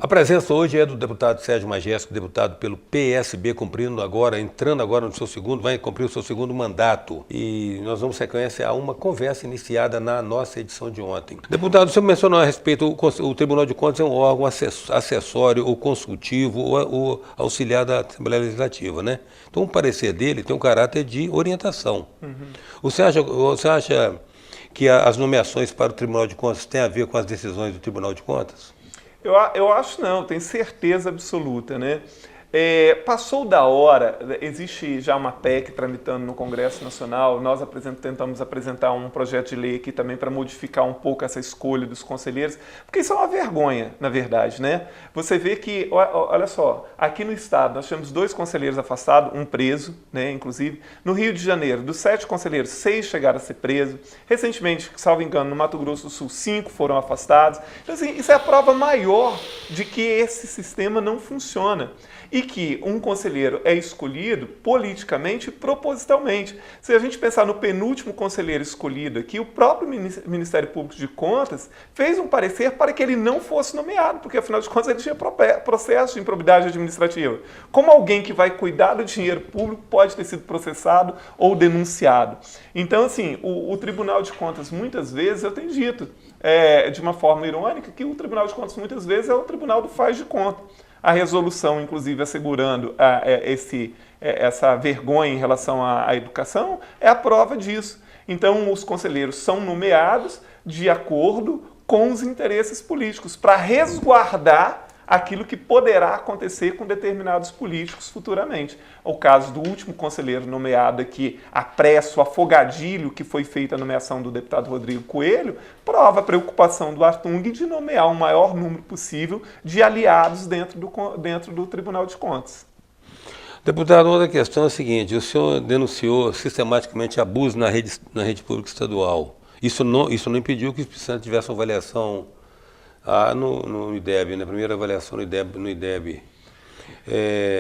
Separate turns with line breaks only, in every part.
A presença hoje é do deputado Sérgio Majesco, deputado pelo PSB, entrando agora no seu segundo, vai cumprir o seu segundo mandato. E nós vamos sequência a uma conversa iniciada na nossa edição de ontem. Deputado, o senhor mencionou a respeito, o Tribunal de Contas é um órgão acessório ou consultivo ou auxiliar da Assembleia Legislativa, né? Então o parecer dele tem um caráter de orientação. Você acha que as nomeações para o Tribunal de Contas têm a ver com as decisões do Tribunal de Contas?
Eu acho não, tenho certeza absoluta, né? Passou da hora, existe já uma PEC tramitando no Congresso Nacional, nós tentamos apresentar um projeto de lei aqui também para modificar um pouco essa escolha dos conselheiros, porque isso é uma vergonha, na verdade, né? Você vê que, olha só, aqui no estado nós temos 2 conselheiros afastados, um preso, né, inclusive. No Rio de Janeiro, dos 7 conselheiros, 6 chegaram a ser presos. Recentemente, salvo engano, no Mato Grosso do Sul, 5 foram afastados. Então, assim, isso é a prova maior de que esse sistema não funciona. E que um conselheiro é escolhido politicamente e propositalmente. Se a gente pensar no penúltimo conselheiro escolhido aqui, o próprio Ministério Público de Contas fez um parecer para que ele não fosse nomeado, porque afinal de contas ele tinha processo de improbidade administrativa. Como alguém que vai cuidar do dinheiro público pode ter sido processado ou denunciado? Então, assim, o Tribunal de Contas, muitas vezes, eu tenho dito, de uma forma irônica, que o Tribunal de Contas, muitas vezes, é o Tribunal do faz de conta. A resolução, inclusive, assegurando essa vergonha em relação à educação, é a prova disso. Então, os conselheiros são nomeados de acordo com os interesses políticos, para resguardar aquilo que poderá acontecer com determinados políticos futuramente. O caso do último conselheiro nomeado aqui, o afogadilho que foi feita a nomeação do deputado Rodrigo Coelho, prova a preocupação do Artung de nomear o maior número possível de aliados dentro do Tribunal de Contas.
Deputado, outra questão é a seguinte: o senhor denunciou sistematicamente abuso na rede pública estadual. Isso não impediu que o Espírito Santo tivesse uma avaliação no IDEB, na primeira avaliação no IDEB.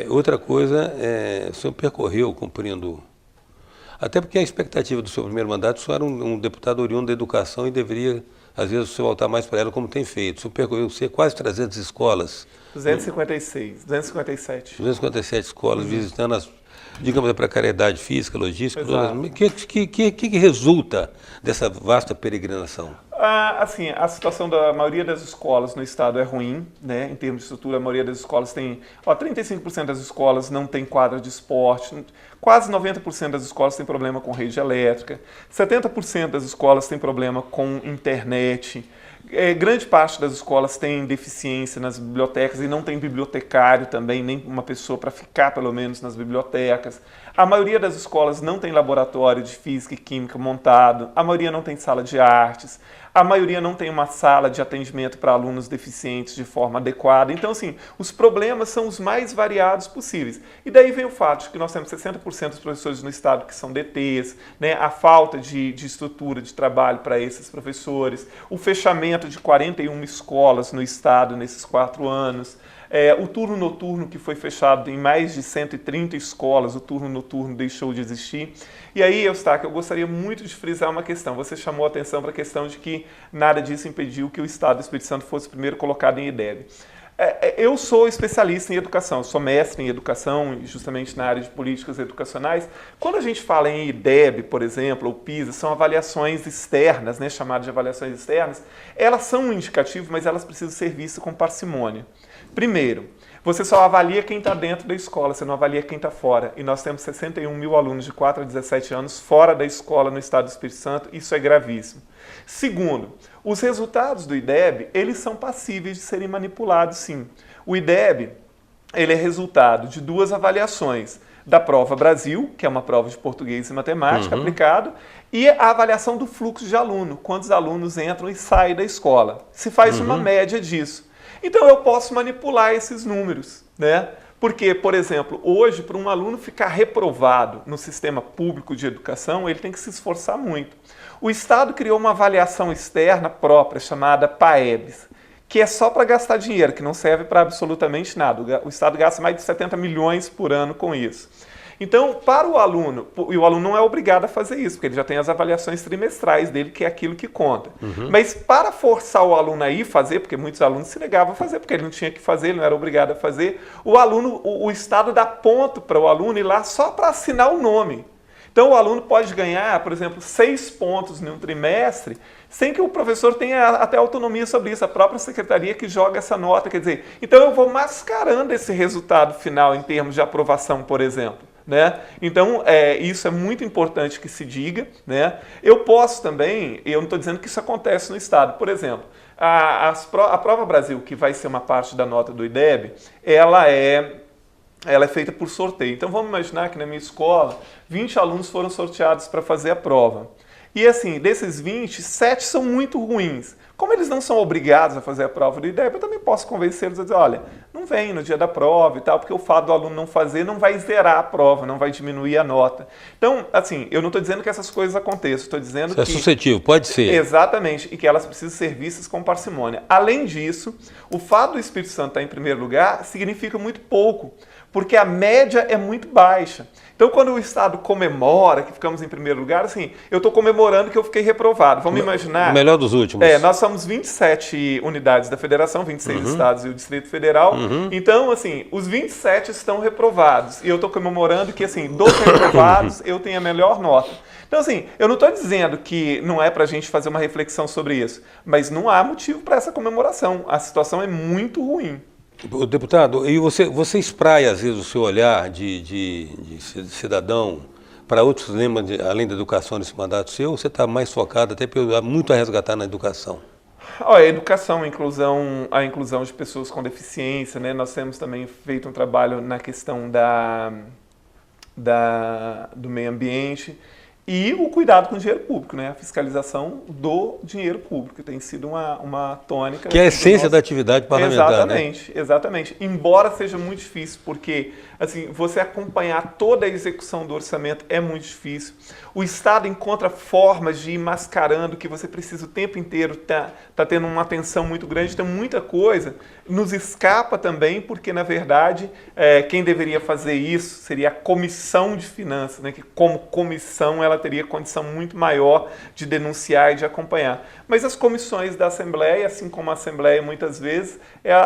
Outra coisa, o senhor percorreu cumprindo, até porque a expectativa do seu primeiro mandato, o senhor era um deputado oriundo da educação e deveria, às vezes, o senhor voltar mais para ela, como tem feito. O senhor percorreu quase 300 escolas. 257 escolas, visitando digamos, a precariedade física, logística. O que resulta dessa vasta peregrinação?
Assim, a situação da maioria das escolas no estado é ruim, né? Em termos de estrutura, a maioria das escolas tem... 35% das escolas não tem quadra de esporte, quase 90% das escolas têm problema com rede elétrica, 70% das escolas têm problema com internet, grande parte das escolas tem deficiência nas bibliotecas e não tem bibliotecário também, nem uma pessoa para ficar, pelo menos, nas bibliotecas. A maioria das escolas não tem laboratório de física e química montado, a maioria não tem sala de artes, a maioria não tem uma sala de atendimento para alunos deficientes de forma adequada. Então, assim, os problemas são os mais variados possíveis. E daí vem o fato de que nós temos 60% dos professores no estado que são DTs, né? A falta de estrutura de trabalho para esses professores, o fechamento de 41 escolas no estado nesses 4 anos, o turno noturno que foi fechado em mais de 130 escolas, o turno noturno deixou de existir. E aí, Eustáquio, eu gostaria muito de frisar uma questão. Você chamou a atenção para a questão de que nada disso impediu que o Estado do Espírito Santo fosse primeiro colocado em IDEB. Eu sou especialista em educação, sou mestre em educação, justamente na área de políticas educacionais. Quando a gente fala em IDEB, por exemplo, ou PISA, são avaliações externas, né, chamadas de avaliações externas. Elas são um indicativo, mas elas precisam ser vistas com parcimônia. Primeiro, você só avalia quem está dentro da escola, você não avalia quem está fora. E nós temos 61 mil alunos de 4 a 17 anos fora da escola no estado do Espírito Santo, isso é gravíssimo. Segundo, os resultados do IDEB, eles são passíveis de serem manipulados, sim. O IDEB, ele é resultado de 2 avaliações, da prova Brasil, que é uma prova de português e matemática aplicado, e a avaliação do fluxo de aluno, quantos alunos entram e saem da escola. Se faz uma média disso. Então eu posso manipular esses números, né? Porque, por exemplo, hoje, para um aluno ficar reprovado no sistema público de educação, ele tem que se esforçar muito. O Estado criou uma avaliação externa própria, chamada PAEBS, que é só para gastar dinheiro, que não serve para absolutamente nada. O Estado gasta mais de 70 milhões por ano com isso. Então, para o aluno, e o aluno não é obrigado a fazer isso, porque ele já tem as avaliações trimestrais dele, que é aquilo que conta. Mas para forçar o aluno a ir fazer, porque muitos alunos se negavam a fazer, porque ele não tinha que fazer, ele não era obrigado a fazer, o Estado dá ponto para o aluno ir lá só para assinar o nome. Então, o aluno pode ganhar, por exemplo, 6 pontos em um trimestre, sem que o professor tenha até autonomia sobre isso, a própria secretaria que joga essa nota. Quer dizer, então eu vou mascarando esse resultado final em termos de aprovação, por exemplo. Né? Então, isso é muito importante que se diga. Né? Eu posso também, eu não estou dizendo que isso acontece no Estado, por exemplo, a Prova Brasil, que vai ser uma parte da nota do IDEB, ela é feita por sorteio. Então, vamos imaginar que na minha escola, 20 alunos foram sorteados para fazer a prova. E assim, desses 20, 7 são muito ruins. Como eles não são obrigados a fazer a prova do IDEB, eu também posso convencê-los a dizer, olha, não vem no dia da prova e tal, porque o fato do aluno não fazer não vai zerar a prova, não vai diminuir a nota. Então, assim, eu não estou dizendo que essas coisas aconteçam, estou dizendo que...
É suscetível, pode ser.
Exatamente, e que elas precisam ser vistas com parcimônia. Além disso, o fato do Espírito Santo estar em primeiro lugar significa muito pouco, porque a média é muito baixa. Então, quando o Estado comemora que ficamos em primeiro lugar, assim, eu estou comemorando que eu fiquei reprovado. Vamos imaginar...
O melhor dos últimos.
Nós somos 27 unidades da federação, 26 estados e o Distrito Federal. Então, assim, os 27 estão reprovados. E eu estou comemorando que, assim, dos reprovados, eu tenho a melhor nota. Então, assim, eu não estou dizendo que não é para a gente fazer uma reflexão sobre isso, mas não há motivo para essa comemoração. A situação é muito ruim.
Deputado, e você espraia, às vezes, o seu olhar de cidadão para outros temas, além da educação nesse mandato seu, ou você está mais focado, até muito a resgatar na educação?
A educação, a inclusão de pessoas com deficiência, né? Nós temos também feito um trabalho na questão do meio ambiente e o cuidado com o dinheiro público, né? A fiscalização do dinheiro público tem sido uma tônica.
Que é a essência da atividade parlamentar,
exatamente, né? Exatamente. Embora seja muito difícil, porque assim, você acompanhar toda a execução do orçamento é muito difícil. O Estado encontra formas de ir mascarando que você precisa o tempo inteiro tá tendo uma atenção muito grande, então muita coisa nos escapa também, porque na verdade quem deveria fazer isso seria a Comissão de Finanças, né? Que como comissão ela teria condição muito maior de denunciar e de acompanhar. Mas as comissões da Assembleia, assim como a Assembleia muitas vezes,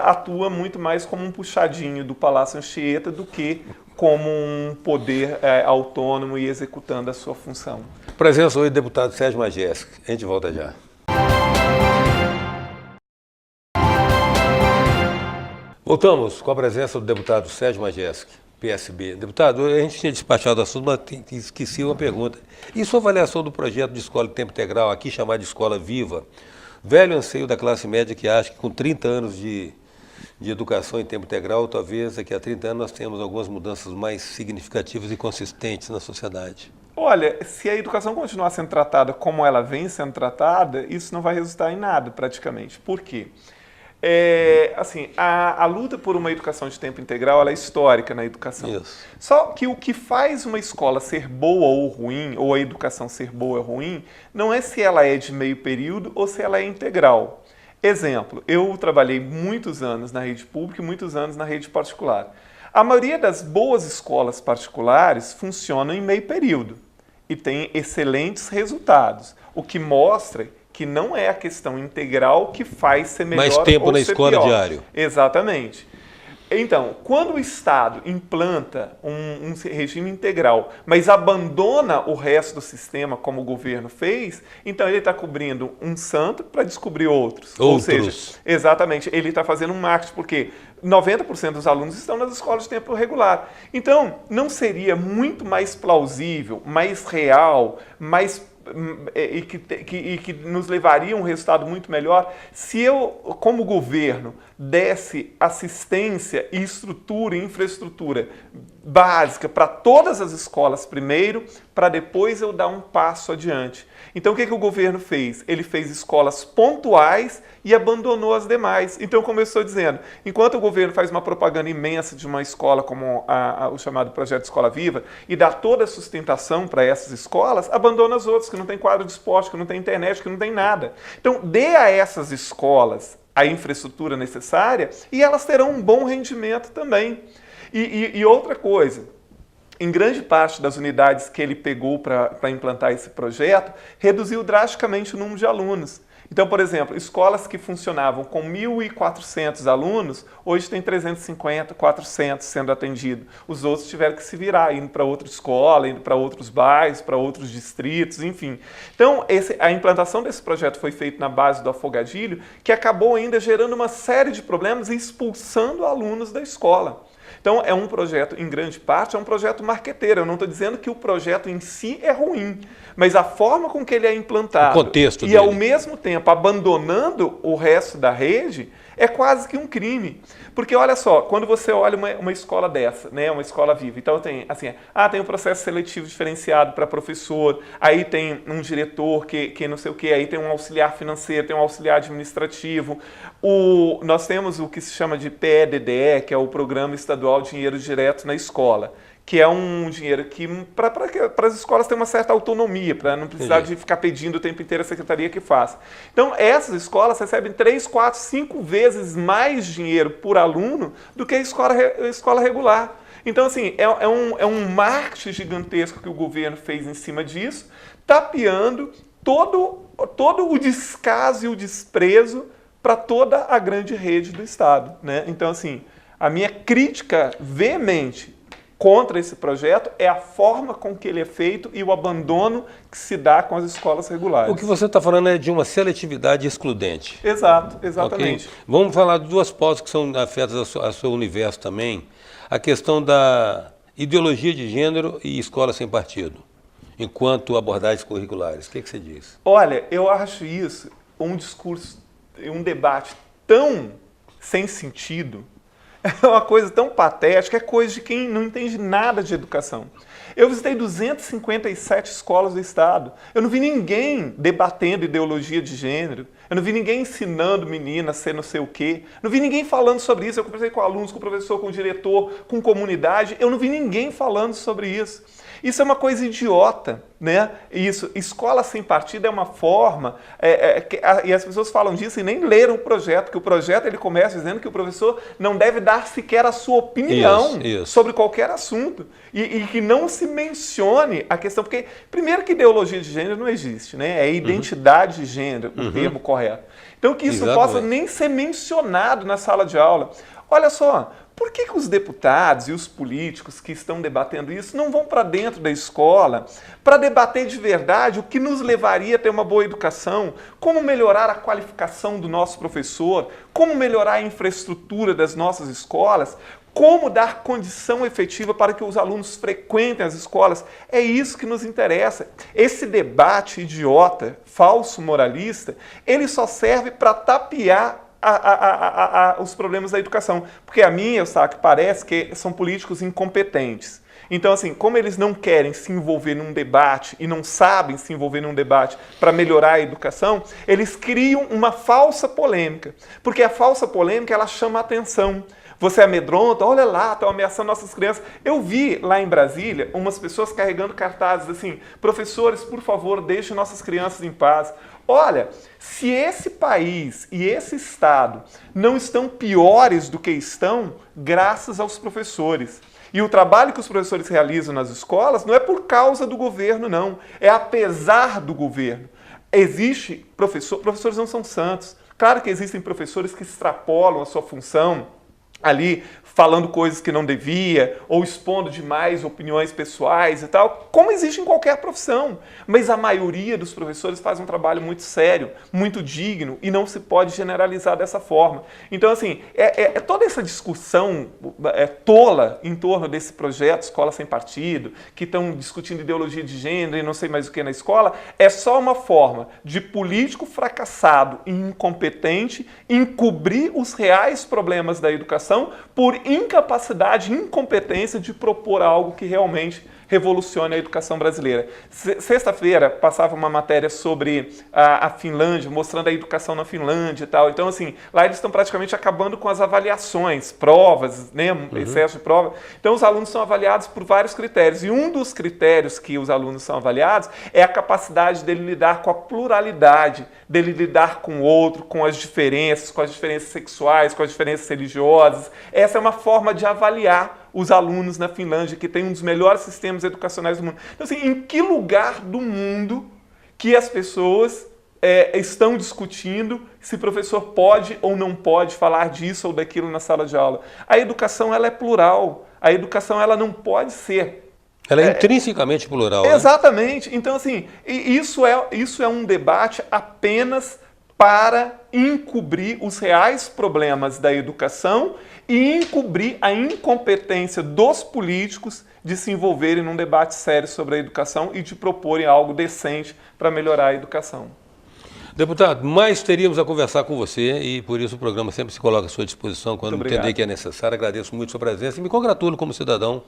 atua muito mais como um puxadinho do Palácio Anchieta do que como um poder autônomo e executando a sua função.
Presença hoje do deputado Sérgio Majestic. A gente volta já. Voltamos com a presença do deputado Sérgio Majestic, PSB. Deputado, a gente tinha despachado o assunto, mas esqueci uma pergunta. E sua avaliação do projeto de escola de tempo integral, aqui chamado de Escola Viva, velho anseio da classe média que acha que com 30 anos de educação em tempo integral, talvez daqui a 30 anos nós tenhamos algumas mudanças mais significativas e consistentes na sociedade?
Olha, se a educação continuar sendo tratada como ela vem sendo tratada, isso não vai resultar em nada praticamente. Por quê? Assim, a luta por uma educação de tempo integral ela é histórica na educação.
Isso.
Só que o que faz uma escola ser boa ou ruim, ou a educação ser boa ou ruim, não é se ela é de meio período ou se ela é integral. Exemplo, eu trabalhei muitos anos na rede pública e muitos anos na rede particular. A maioria das boas escolas particulares funcionam em meio período e tem excelentes resultados, o que mostra que não é a questão integral que faz ser melhor
mais tempo
ou
na
ser
escola
pior.
diário.
Exatamente. Então, quando o Estado implanta um regime integral, mas abandona o resto do sistema, como o governo fez, então ele está cobrindo um santo para descobrir outros. Ou seja, exatamente, ele está fazendo um marketing, porque 90% dos alunos estão nas escolas de tempo regular. Então, não seria muito mais plausível, mais real, e que nos levaria a um resultado muito melhor se eu, como governo, desse assistência e estrutura e infraestrutura básica para todas as escolas primeiro, para depois eu dar um passo adiante. Então, o que o governo fez? Ele fez escolas pontuais e abandonou as demais. Então, como eu estou dizendo, enquanto o governo faz uma propaganda imensa de uma escola como o chamado Projeto Escola Viva e dá toda a sustentação para essas escolas, abandona as outras, que não tem quadro de esporte, que não tem internet, que não tem nada. Então, dê a essas escolas a infraestrutura necessária e elas terão um bom rendimento também. E outra coisa, em grande parte das unidades que ele pegou para implantar esse projeto, reduziu drasticamente o número de alunos. Então, por exemplo, escolas que funcionavam com 1.400 alunos, hoje tem 350, 400 sendo atendidos. Os outros tiveram que se virar, indo para outra escola, indo para outros bairros, para outros distritos, enfim. Então, a implantação desse projeto foi feita na base do Afogadilho, que acabou ainda gerando uma série de problemas e expulsando alunos da escola. Então, é um projeto, em grande parte, é um projeto marqueteiro. Eu não estou dizendo que o projeto em si é ruim, mas a forma com que ele é implantado
o contexto
e,
dele,
ao mesmo tempo, abandonando o resto da rede, é quase que um crime. Porque, olha só, quando você olha uma escola dessa, né, uma escola viva, então tem assim, tem um processo seletivo diferenciado para professor, aí tem um diretor que não sei o quê, aí tem um auxiliar financeiro, tem um auxiliar administrativo, nós temos o que se chama de PEDDE, que é o Programa Estadual Dinheiro Direto na Escola, que é um dinheiro que para as escolas ter uma certa autonomia, para não precisar de ficar pedindo o tempo inteiro a secretaria que faça. Então, essas escolas recebem 3, 4, 5 vezes mais dinheiro por aluno do que a escola regular. Então, assim, é um marketing gigantesco que o governo fez em cima disso, tapeando todo o descaso e o desprezo para toda a grande rede do Estado, né? Então, assim, a minha crítica veemente contra esse projeto é a forma com que ele é feito e o abandono que se dá com as escolas regulares.
O que você está falando é de uma seletividade excludente.
Exato, exatamente.
Okay? Vamos falar de duas pautas que são afetas ao seu universo também. A questão da ideologia de gênero e escola sem partido, enquanto abordagens curriculares. O que você diz?
Olha, eu acho isso um discurso, um debate tão sem sentido, é uma coisa tão patética, é coisa de quem não entende nada de educação. Eu visitei 257 escolas do Estado. Eu não vi ninguém debatendo ideologia de gênero. Eu não vi ninguém ensinando menina a ser não sei o quê. Não vi ninguém falando sobre isso. Eu conversei com alunos, com professor, com diretor, com comunidade. Eu não vi ninguém falando sobre isso. Isso é uma coisa idiota, né? Isso, escola sem partido é uma forma, e as pessoas falam disso e nem leram o projeto, que o projeto ele começa dizendo que o professor não deve dar sequer a sua opinião sobre qualquer assunto, e que não se mencione a questão, porque primeiro que ideologia de gênero não existe, né? É identidade de gênero, o termo correto. Então que isso não possa nem ser mencionado na sala de aula. Olha só, por que os deputados e os políticos que estão debatendo isso não vão para dentro da escola para debater de verdade o que nos levaria a ter uma boa educação, como melhorar a qualificação do nosso professor, como melhorar a infraestrutura das nossas escolas, como dar condição efetiva para que os alunos frequentem as escolas? É isso que nos interessa. Esse debate idiota, falso moralista, ele só serve para tapear os problemas da educação. Porque a mim, parece que são políticos incompetentes. Então, assim, como eles não querem se envolver num debate e não sabem se envolver num debate para melhorar a educação, eles criam uma falsa polêmica. Porque a falsa polêmica, ela chama a atenção. Você amedronta, olha lá, estão ameaçando nossas crianças. Eu vi lá em Brasília umas pessoas carregando cartazes assim: professores, por favor, deixem nossas crianças em paz. Olha, se esse país e esse Estado não estão piores do que estão, graças aos professores. E o trabalho que os professores realizam nas escolas não é por causa do governo, não. É apesar do governo. Professores não são santos. Claro que existem professores que extrapolam a sua função, ali falando coisas que não devia, ou expondo demais opiniões pessoais e tal, como existe em qualquer profissão. Mas a maioria dos professores faz um trabalho muito sério, muito digno, e não se pode generalizar dessa forma. Então, assim, toda essa discussão tola em torno desse projeto Escola Sem Partido, que estão discutindo ideologia de gênero e não sei mais o que na escola, é só uma forma de político fracassado e incompetente encobrir os reais problemas da educação por incapacidade e incompetência de propor algo que realmente revolucione a educação brasileira. Sexta-feira passava uma matéria sobre a Finlândia, mostrando a educação na Finlândia e tal. Então, assim, lá eles estão praticamente acabando com as avaliações, provas, né, excesso de prova. Então, os alunos são avaliados por vários critérios. E um dos critérios que os alunos são avaliados é a capacidade dele lidar com a pluralidade, dele lidar com o outro, com as diferenças sexuais, com as diferenças religiosas. Essa é uma forma de avaliar os alunos na Finlândia, que tem um dos melhores sistemas educacionais do mundo. Então, assim, em que lugar do mundo que as pessoas estão discutindo se o professor pode ou não pode falar disso ou daquilo na sala de aula? A educação, ela é plural. A educação, ela não pode ser...
Ela é intrinsecamente plural.
Exatamente. Né? Então, assim, isso é um debate apenas para encobrir os reais problemas da educação e encobrir a incompetência dos políticos de se envolverem num debate sério sobre a educação e de proporem algo decente para melhorar a educação.
Deputado, mais teríamos a conversar com você e por isso o programa sempre se coloca à sua disposição quando entender que é necessário. Agradeço muito a sua presença e me congratulo como cidadão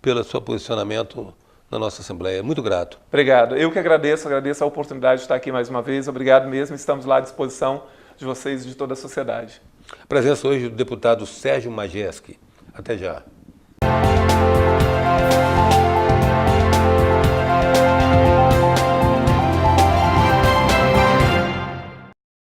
pelo seu posicionamento na nossa Assembleia. Muito grato.
Obrigado. Eu que agradeço a oportunidade de estar aqui mais uma vez. Obrigado mesmo. Estamos lá à disposição de vocês e de toda a sociedade.
A presença hoje do deputado Sérgio Majeski. Até já.